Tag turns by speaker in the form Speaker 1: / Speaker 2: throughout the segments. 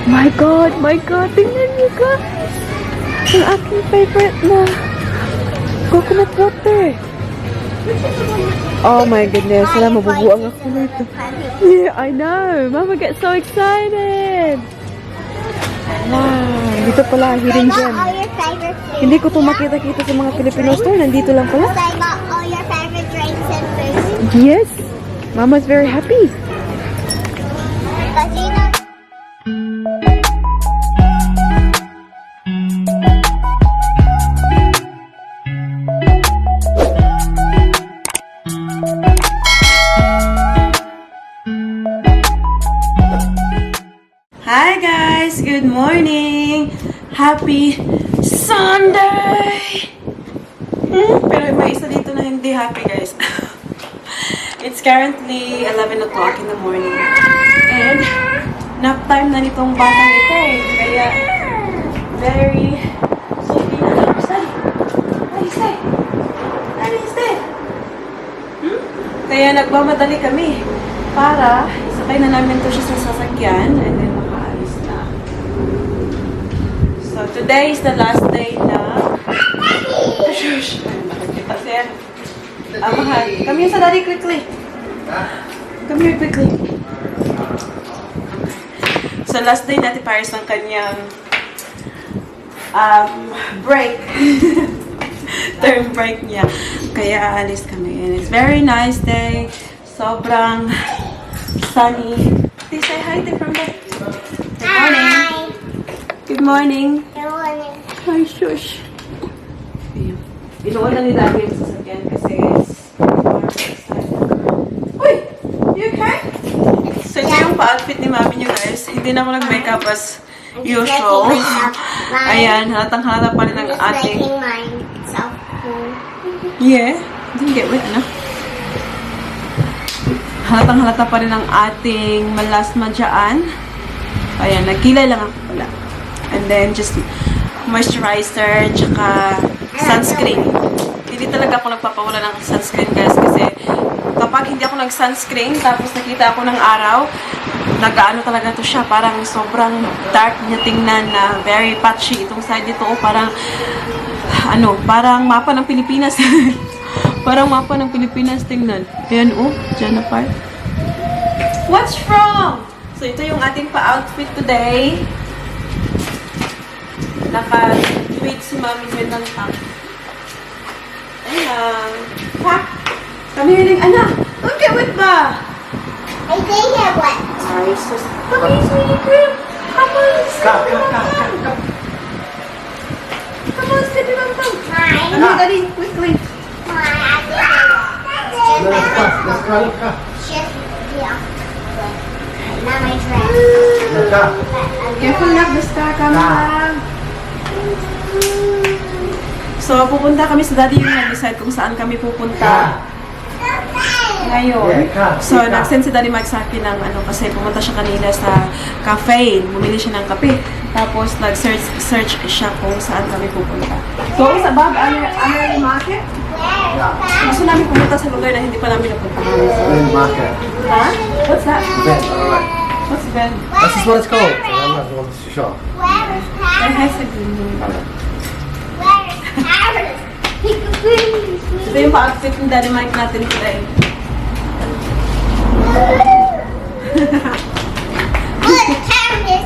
Speaker 1: My God! Tingnan niyo guys! Yung aking favorite na coconut water. Oh my goodness. Wala, mabubuang ako nito. Yeah, I know. Mama gets so excited. Wow. Dito pala, hidden gem. Hindi ko ito makita-kita sa mga Filipino store. Nandito lang pala.
Speaker 2: I got all your favorite drinks and food.
Speaker 1: Yes. Mama's very happy.
Speaker 2: Because you know.
Speaker 1: Hi guys! Good morning! Happy Sunday! Pero may isa dito na hindi happy guys. It's currently 11 o'clock in the morning. And nap time na nitong batang ito eh. Kaya very sleepy na lang. Stay! Kaya nagmamadali kami para isakay na namin to siya sa sasakyan and then makaalis na. So today is the last day na shush! Nakikita siya. Mahal. Come here sa daddy quickly. Come here quickly. So last day natin Paris ng kanyang break. Term break niya. Kaya aalis kami. And it's very nice day. Sobrang sunny. Please say hi to from there. Good morning.
Speaker 2: Hi.
Speaker 1: Good morning.
Speaker 2: Good morning.
Speaker 1: Hi, shush. Inuwan na ni Daddy yung sasakyan kasi Uy! You okay? So ito yung pa-outfit ni Mami niyo guys. Hindi na ako nag-makeup as usual. Ayan, halatang-halata pa rin ang ating...
Speaker 2: Making myself cool.
Speaker 1: Yeah. Didn't get wet, no? Halatang-halata pa rin ang ating malasma dyan. Ayan, nagkilay lang ako pala. And then, just moisturizer, tsaka sunscreen. Hindi talaga ako nagpapawala ng sunscreen, guys, kasi kapag hindi ako nag-sunscreen, tapos nakita ako ng araw, nag-ano talaga to siya, parang sobrang dark niya tingnan na very patchy itong side dito, parang, parang mapa ng Pilipinas. Parang mapa ng Pilipinas tingnan. Ayan, dyan na part. What's wrong? So, ito yung ating pa-outfit today. Naka-tweet si Mami din ng top. Ayan. Ha? Kami hiling, anak! Don't get wet ba?
Speaker 2: I did get wet.
Speaker 1: Ay, sus. Kami sweetie girl. Come on, sleepy mom. Come on, sleepy mom. Ano, Daddy, quickly.
Speaker 2: Now my dress.
Speaker 1: Careful lang, basta kami lang. So, pupunta kami sa Daddy yung nag-decide kung saan kami pupunta ngayon. So, nag-send si Daddy Mike sa akin ng kasi pumunta siya kanina sa cafe. Bumili siya ng kape. Tapos, nag-search siya kung saan kami pupunta. So, sa Bob, ano yung market? Gusto namin pumunta sa lugar na hindi pa namin napunta.
Speaker 3: Market.
Speaker 1: Ha? What's that?
Speaker 3: Ben, alright.
Speaker 1: What's Ben?
Speaker 3: That's just what it's called. I'm not the one to shop.
Speaker 2: Where is
Speaker 1: Ay,
Speaker 2: Paris?
Speaker 1: hi,
Speaker 2: Where is Paris?
Speaker 1: Ito yung pa-outfit ng Daddy Mike natin today.
Speaker 2: Where is Paris?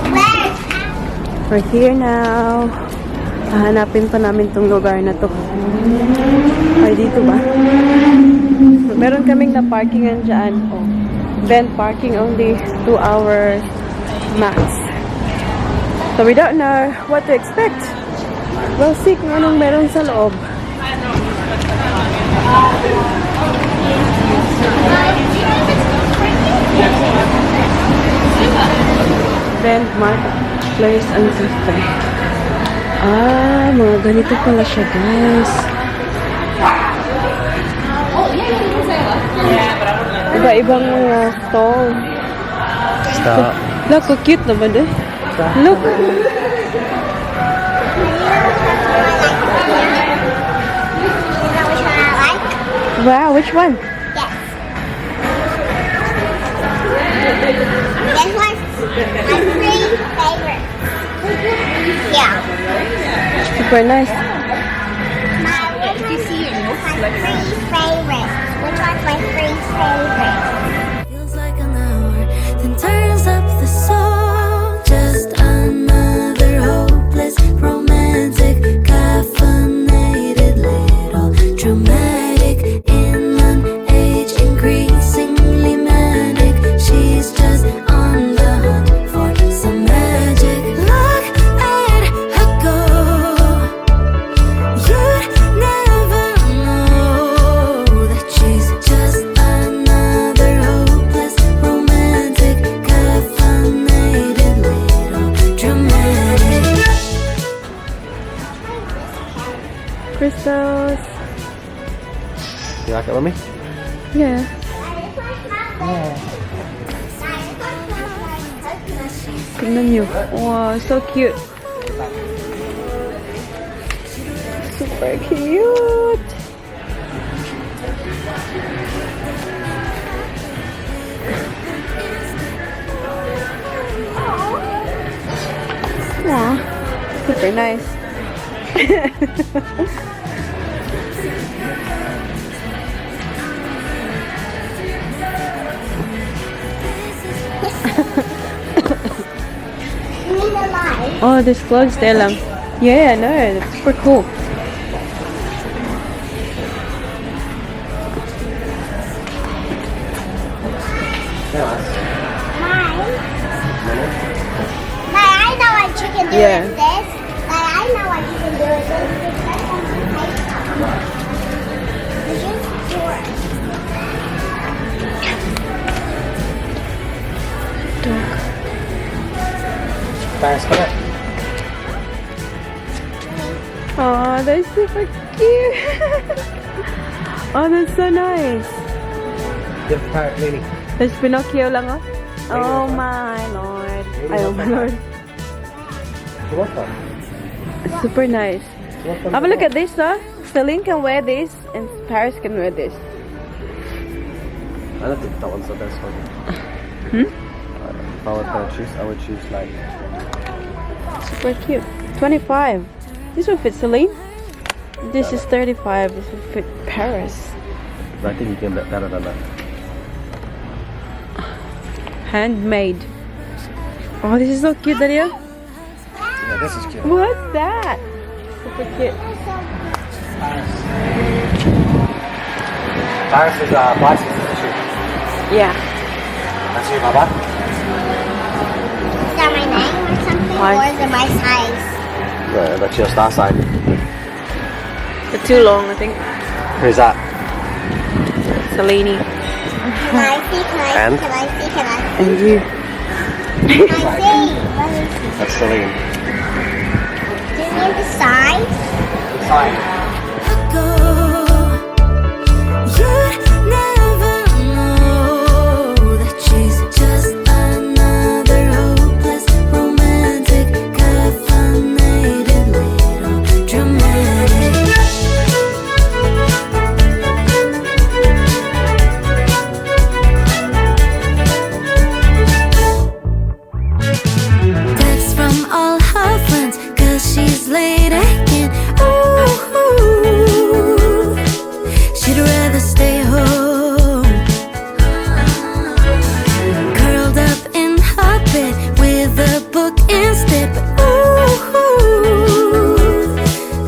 Speaker 2: Where is Paris?
Speaker 1: We're here now. Hahanapin pa namin tong lugar na to. Ay, dito ba? Meron kaming na-parkingan dyan. Then parking only 2 hours max. So we don't know what to expect. We'll see kung anong meron sa loob. Bend Marketplace and Cafe. Mga ganito pala siya, guys. Iba-ibang mga stall.
Speaker 3: Stop.
Speaker 1: Look, how cute naman eh. Look. Wow, which one?
Speaker 2: Yes. This one's ice cream. favorites. Yeah.
Speaker 1: Super nice.
Speaker 2: Which one's my three favorites? Which one's my three favorites?
Speaker 4: Feels like an hour, then turns up the song. Just another hopeless, romantic, caffeinated, little dramatic, in an age increasingly manic. She's just on the hunt for some magic. Look at her go. You'd never know that she's just another hopeless, romantic, caffeinated, little dramatic.
Speaker 1: Crystals.
Speaker 3: You like it, Mummy?
Speaker 1: Yeah. Tingnan nyo. Wow, so cute. Super cute. Wow, super nice.
Speaker 2: You need a light.
Speaker 1: Oh, there's clothes there, Lam. Yeah, I know. That's super cool.
Speaker 2: I know what you can do
Speaker 1: Yeah.
Speaker 2: with this. I know what you can do with this. That's on the paper. Did you do it?
Speaker 3: Thanks, come on.
Speaker 1: Oh, that's super cute. Oh, that's so nice.
Speaker 3: Give the parrot, Lily.
Speaker 1: There's Pinocchio lang, oh. Oh my lord. Ay, oh my lord.
Speaker 3: You want one?
Speaker 1: It's super nice.
Speaker 3: You want one?
Speaker 1: Have a look at this, huh? Celine can wear this and Paris can wear this.
Speaker 3: I don't think that one's the best one. If I were to choose, I would choose like...
Speaker 1: Super cute. 25. This will fit Celine. This is 35. This will fit Paris.
Speaker 3: I think you can get better than that.
Speaker 1: Handmade. Oh, this is so cute, Daria.
Speaker 3: Yeah, this is cute.
Speaker 1: What's that? Super cute.
Speaker 3: Paris is bicycle, isn't she?
Speaker 1: Yeah.
Speaker 3: That's you, Baba?
Speaker 2: Is that my name or something?
Speaker 1: Why?
Speaker 2: Or is it my size?
Speaker 3: Yeah, that's your star sign.
Speaker 1: It's too long, I think.
Speaker 3: Who's that?
Speaker 1: Celine.
Speaker 2: Can I see? Can I
Speaker 3: And?
Speaker 2: see? Can I see? Can I see?
Speaker 1: And you.
Speaker 2: Can I see? Let me see.
Speaker 3: That's Celine.
Speaker 2: Do you need the size?
Speaker 3: Sign.
Speaker 4: Go. You'd never know that she's just another hopeless, romantic, caffeinated, little dramatic. Text from all her friends, 'cause she's late again. Ooh, she'd rather stay home, curled up in her bed with a book instead. But ooh,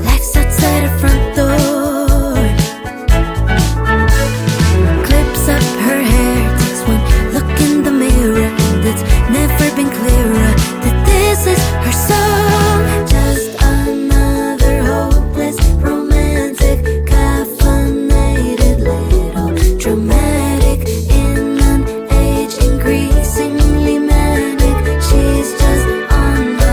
Speaker 4: life's outside her front door. Clips up her hair, takes one look in the mirror, and it's never been clearer that this is her song. Just another hopeless, romantic, caffeinated, little dramatic, in an age increasingly manic. She's just on the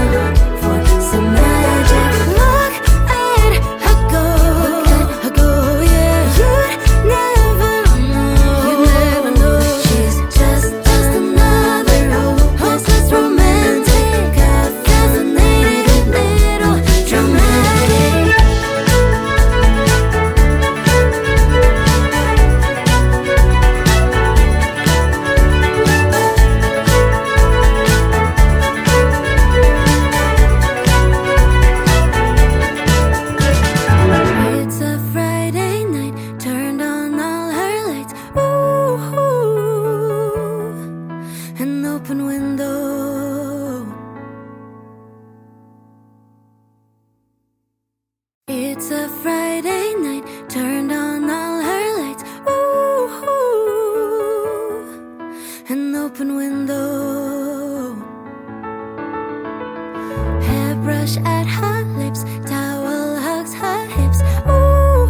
Speaker 4: blush at her lips, towel hugs her hips. Ooh,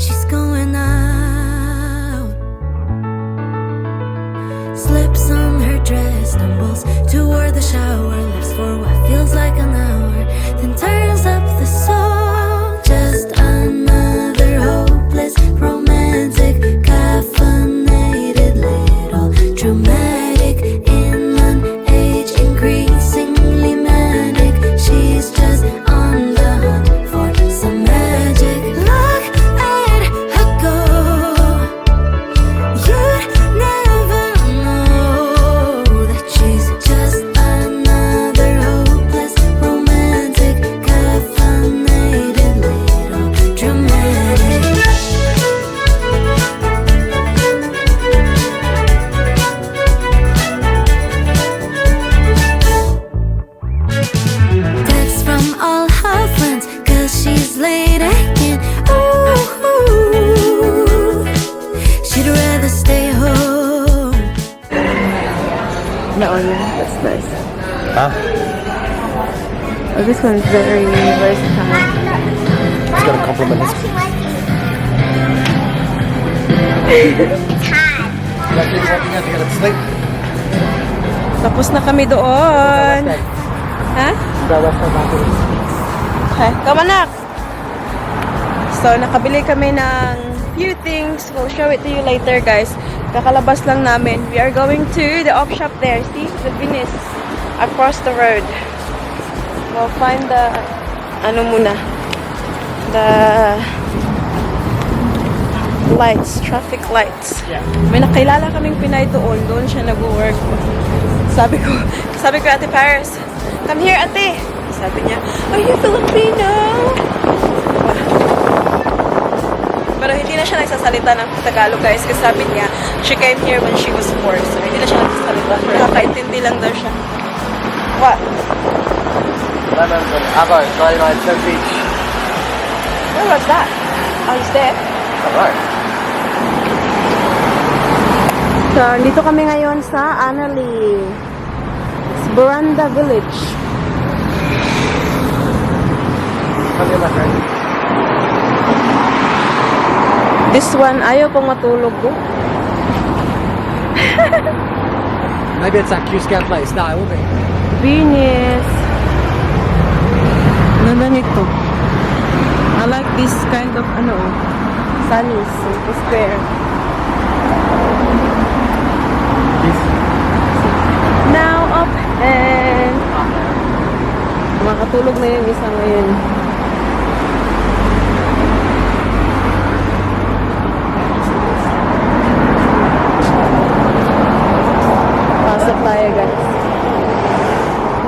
Speaker 4: she's going out. Slips on her dress, stumbles toward the shower, lives for what feels like an hour, then turns up the song. Just another hopeless romantic, caffeinated little dramatic in an age increasingly manic. She's just on the hunt for some magic. Look at her go. You'd never know that she's just another hopeless romantic, caffeinated little dramatic. Texts from all her friends, 'cause she's late again. Ooh, she'd rather stay home.
Speaker 1: That one, that's nice.
Speaker 3: Huh?
Speaker 1: Oh, this one's very versatile.
Speaker 3: It's gonna compliment this.
Speaker 2: It's hard.
Speaker 3: Lucky walking out to get it to sleep.
Speaker 1: Tapos na kami doon. Ha? Okay, come on up. So, nakabili kami ng few things. We'll show it to you later, guys. Kakalabas lang namin. We are going to the op shop there. See? The Venice. Across the road. We'll find the, ano muna, the lights, traffic lights. May nakilala kaming Pinay doon. Doon siya nag-work. Sabi ko, Ate Paris, come here, ate. Sabi niya, are you Filipino? Pero hindi na siya nagsasalita ng Tagalog, guys. Kasi sabi niya, she came here when she was 4. So, hindi na siya nagsasalita. Nakakaintindi lang daw siya. What?
Speaker 3: Lemons and avo, 99 cents each.
Speaker 1: Where was that? I was there.
Speaker 3: Alright.
Speaker 1: So, dito kami ngayon sa Annalee. It's Buranda Village.
Speaker 3: Come here, my friend.
Speaker 1: This one, ayaw kong matulog ko.
Speaker 3: Maybe it's that Q-Scan place. No, it will be.
Speaker 1: Venice. Ganda nito. I like this kind of, sunny, square. Now up and makatulog na yung isa ngayon. Pasok tayo, guys.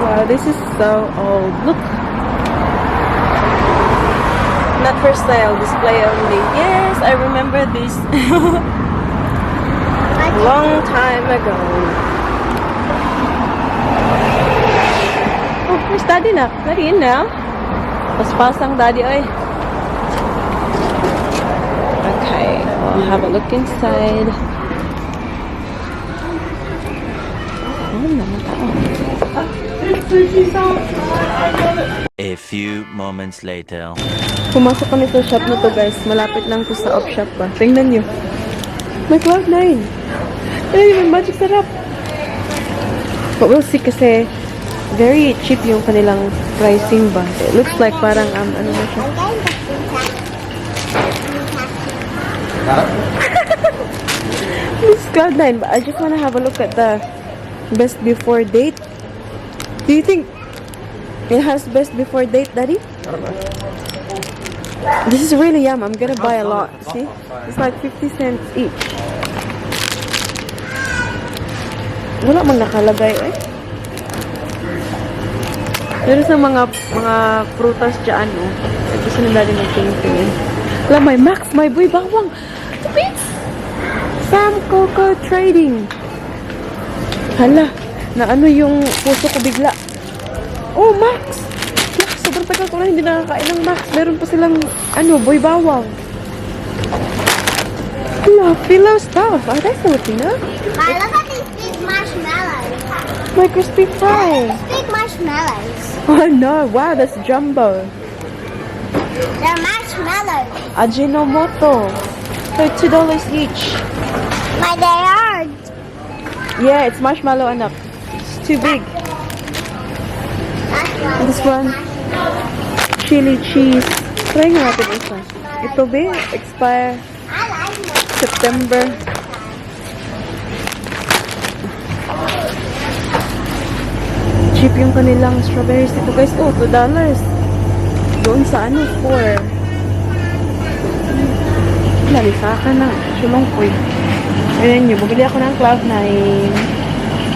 Speaker 1: Wow, this is so old. Look. Not for sale, display only. Yes, I remember this. Long time ago. Oh, where's Daddy na? Daddy in now? Paspasang Daddy, oy. Okay, we'll have a look inside. Oh, naman tao.
Speaker 5: A few moments later.
Speaker 1: Pumasok kami sa shop na to, guys. Malapit lang to sa op shop ba. Tingnan nyo. May Cloud9. Ay, may magic sarap. But we'll see kasi very cheap yung kanilang pricing ba. It looks like parang, ano na siya. This is Cloud9, but I just wanna have a look at the best before date. Do you think it has best before date, Daddy?
Speaker 3: I don't know.
Speaker 1: This is really yum. I'm gonna buy a lot. See? It's like 50 cents each. Wala mang nakalagay eh. Pero sa mga prutas dyan, oh. Gusto nila din magtingin-tingin. Wala, may Max, may Boy Bawang. Tupits! Sam Coco Trading. Hala, na ano yung puso ko bigla. Oh, Max! Sobrang tagal ko na hindi nakakain ng Max. Meron pa silang, Boy Bawang. Hala, pillow stuff. Are they Filipino?
Speaker 2: Ma, look at these big marshmallows.
Speaker 1: My crispy fry.
Speaker 2: Big marshmallows. marshmallows.
Speaker 1: Oh no, wow, that's jumbo.
Speaker 2: They're marshmallows.
Speaker 1: Ajinomoto. They're $2 each.
Speaker 2: But they are.
Speaker 1: Yeah, it's marshmallow anak. It's too big.
Speaker 2: That's why
Speaker 1: This
Speaker 2: they're
Speaker 1: one,
Speaker 2: marshmallows.
Speaker 1: chili cheese. Try nga natin isa. Ito be, expire
Speaker 2: I like them.
Speaker 1: September. Cheap yung kanilang strawberries dito guys. Oh, $2. Doon sa ano, 4. Nalisaka na. Sulongkoy. Ayan nyo, bumili ako ng Cloud9.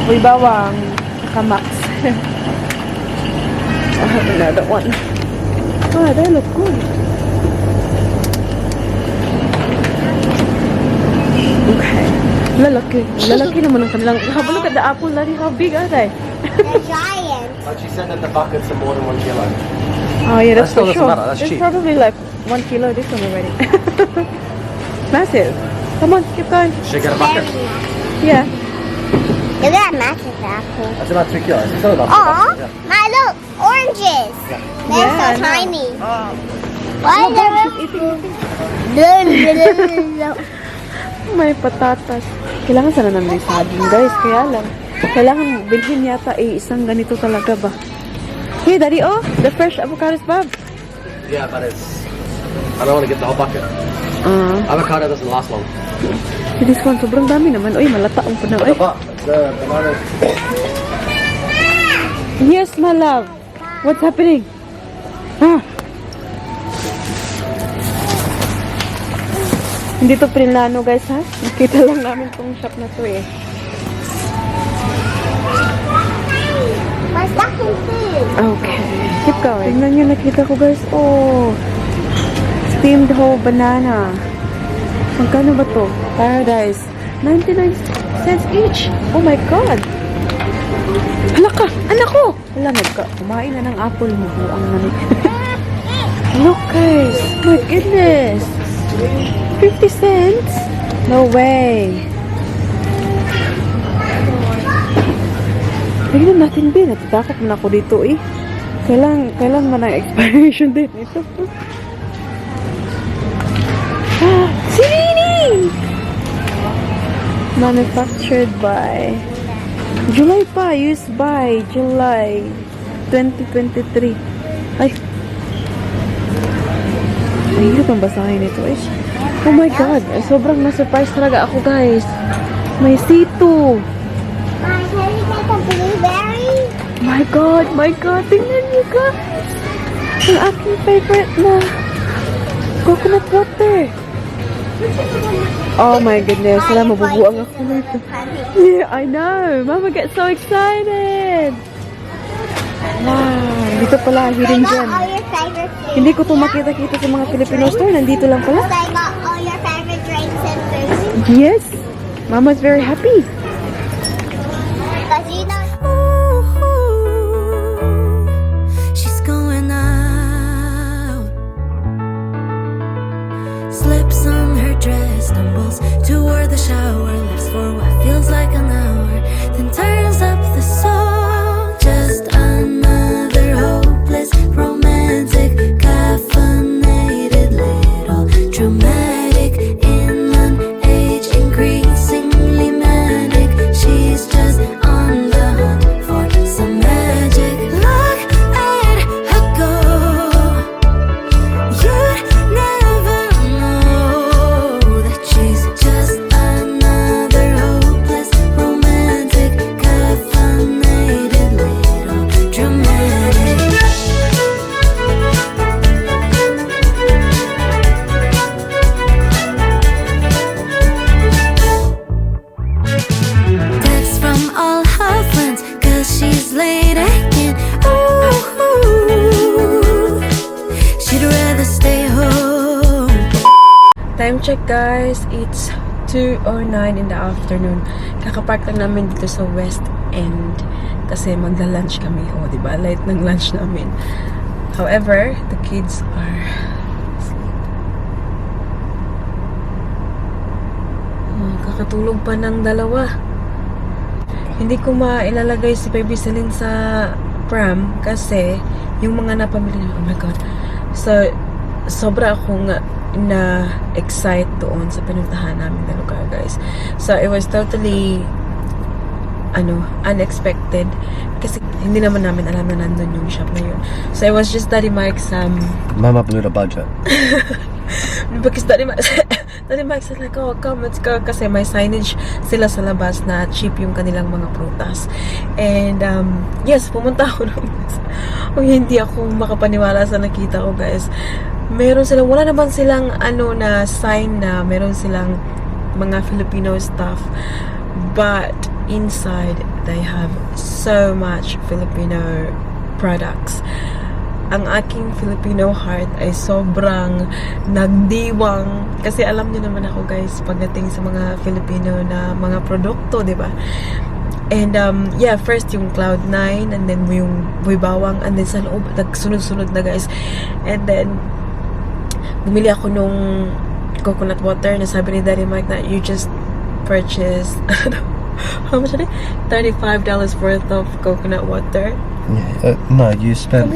Speaker 1: Uy, bawang. Kamax. I have another one. Ah, they look good. Okay. Lalaki naman ang kanilang. Look at the apple, Daddy. How big are they?
Speaker 2: They're giant.
Speaker 3: But she said that the buckets are more than 1 kilo.
Speaker 1: Oh yeah, that's
Speaker 3: That still
Speaker 1: for
Speaker 3: doesn't
Speaker 1: sure.
Speaker 3: matter, that's
Speaker 1: It's
Speaker 3: cheap.
Speaker 1: probably like 1 kilo this one already. Massive. Come on, keep going.
Speaker 3: Should get a bucket.
Speaker 2: Very massive.
Speaker 1: Yeah.
Speaker 2: Look at that massive apple.
Speaker 3: That's about 2 kilos. It's only about
Speaker 2: Aw,
Speaker 3: 2 buckets,
Speaker 2: my look, oranges. They're
Speaker 1: Yeah, I
Speaker 2: so
Speaker 1: know.
Speaker 2: tiny. Why
Speaker 1: Oh,
Speaker 2: are
Speaker 1: Bob, she's eating.
Speaker 2: they?
Speaker 1: May patatas. Kailangan sana ng may saging, guys. Kaya lang. Kailangan bilhin yata isang ganito talaga ba? Hey, Daddy, oh, the fresh avocados, Bob.
Speaker 3: Yeah, but it's... I don't want to get the whole bucket. Avocado doesn't last long.
Speaker 1: This one, sobrang dami naman. Uy, malata ang punaw. Ay.
Speaker 3: The bananas...
Speaker 1: Yes, my love. What's happening? Ah. Hindi to Prinlano, guys, ha? Nakita lang namin tong shop na to, eh.
Speaker 2: My stocking food.
Speaker 1: Okay. Keep going. Tingnan nyo, nakita ko, guys. Oh. Steamed whole banana. Magkano ba to? Paradise. 99 cents each. Oh my God. Hala ka! Anak ko! Hala, kumain na ng apple mo. Ang nanik. Look, guys. My goodness. 50 cents? No way. Tignan natin din. Natatakot man ako dito eh. Kailan man ang expiration date nito. Ah! Sirini! Manufactured by July pa. Used by July 2023. Ay. Mahirap ang basahin ito eh. Oh my God. Sobrang na-surprise talaga ako, guys. May C2.
Speaker 2: My, can you make a blueberry?
Speaker 1: My God. Tingnan niyo, guys. Ang aking favorite na coconut water. Oh my goodness. Wala, mabubuang ako nito. Yeah, I know. Mama gets so excited. Wow. Dito pala,
Speaker 2: They
Speaker 1: hidden
Speaker 2: got
Speaker 1: gem.
Speaker 2: all your favorite foods.
Speaker 1: Hindi ko to makita-kita sa mga Filipino store. Nandito lang pala.
Speaker 2: They got all your favorite drinks and foods.
Speaker 1: Yes. Mama's very happy.
Speaker 2: Because you know.
Speaker 4: She's going out. Slips on her dress, stumbles toward the shower, lives for what feels like an hour, then turns up the song. Just another hopeless, romantic, caffeinated, little dramatic, in an age increasingly manic. She's just on the hunt for some magic. Look at her go. You'd never know that she's just another hopeless, romantic, caffeinated, little dramatic. Text from all her friends, 'cause she's late again. Ooh, she'd rather stay home.
Speaker 1: Time check, guys. It's 2:09 in the afternoon. Kakapark lang namin dito sa West End kasi magla-lunch kami. O, diba? Late ng lunch namin. However, the kids are kakatulog pa ng dalawa. Hindi ko mailalagay si Baby Celine sa pram kasi yung mga napamili na, oh my god. So, sobra akong na-excite doon sa pinuntahan namin na lugar, guys. So, it was totally unexpected kasi hindi naman namin alam na nandun yung shop na yun. So, it was just Daddy Mike's
Speaker 3: Mama blew the budget.
Speaker 1: because Daddy Mike said like, oh, come, let's go. Kasi may signage sila sa labas na cheap yung kanilang mga prutas. And, yes, pumunta ako doon. Hindi ako makapaniwala sa nakita ko, guys. Meron silang, wala naman silang, na sign na meron silang mga Filipino stuff. But, inside, they have so much Filipino products. Ang aking Filipino heart ay sobrang nagdiwang kasi alam niyo naman ako, guys, pagdating sa mga Filipino na mga produkto, di ba? And yeah, first yung Cloud9 and then yung Buibawang and then sa loob nagsunod-sunod na, guys. And then bumili ako nung coconut water na sabi ni Daddy Mike na you just purchase how much is it? $35 worth of coconut water.
Speaker 3: Yeah, no, you spent,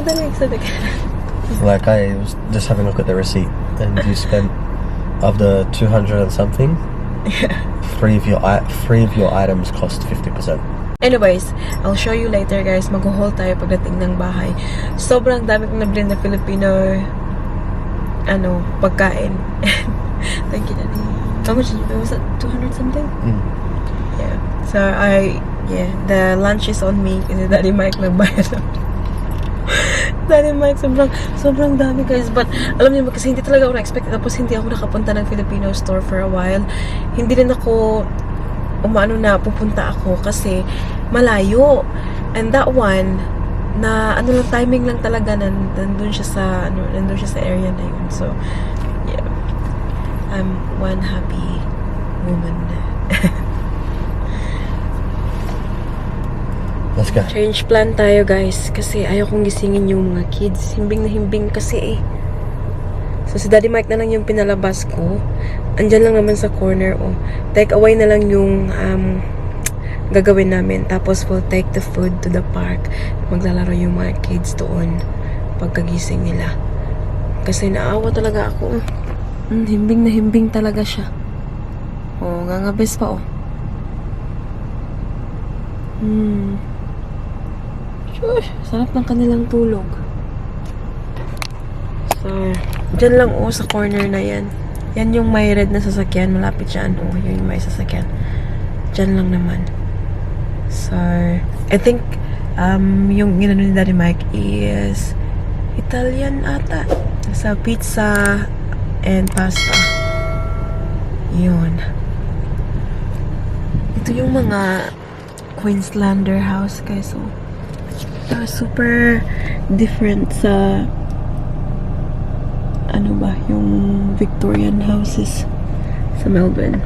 Speaker 3: like, I was just having a look at the receipt, and you spent, of the 200 and something, three of your items cost 50%.
Speaker 1: Anyways, I'll show you later, guys. Mag-haul tayo pagdating ng bahay. Sobrang dami kong nabili na Filipino pagkain. Thank you, Daddy. How much was it? 200 something? Yeah. So, the lunch is on me kasi Daddy Mike nagbayad. Daddy Mike, sobrang dami, guys. But, alam niyo ba, kasi hindi talaga ako na-expect. Tapos, hindi ako nakapunta ng Filipino store for a while. Hindi rin ako na pupunta ako kasi malayo. And that one, na lang, timing lang talaga, nandun siya sa area na yun. So, yeah. I'm one happy woman.
Speaker 3: Let's go.
Speaker 1: Change plan tayo, guys. Kasi ayaw kong gisingin yung mga kids. Himbing na himbing kasi eh. So, si Daddy Mike na lang yung pinalabas ko. Andyan lang naman sa corner, oh. Take away na lang yung gagawin namin. Tapos, we'll take the food to the park. Maglalaro yung mga kids doon pagkagising nila. Kasi naawa talaga ako. Himbing na himbing talaga siya. Oh, ngangabes pa, oh. Sarap ng kanilang tulog. So, dyan lang, oh, sa corner na yan. Yan yung may red na sasakyan. Malapit dyan. Oh, yun yung may sasakyan. Dyan lang naman. So, I think, yung ginano ni Daddy Mike is Italian ata. Sa pizza and pasta. Yun. Ito yung mga Queenslander house, guys. So, super different sa yung Victorian houses sa Melbourne.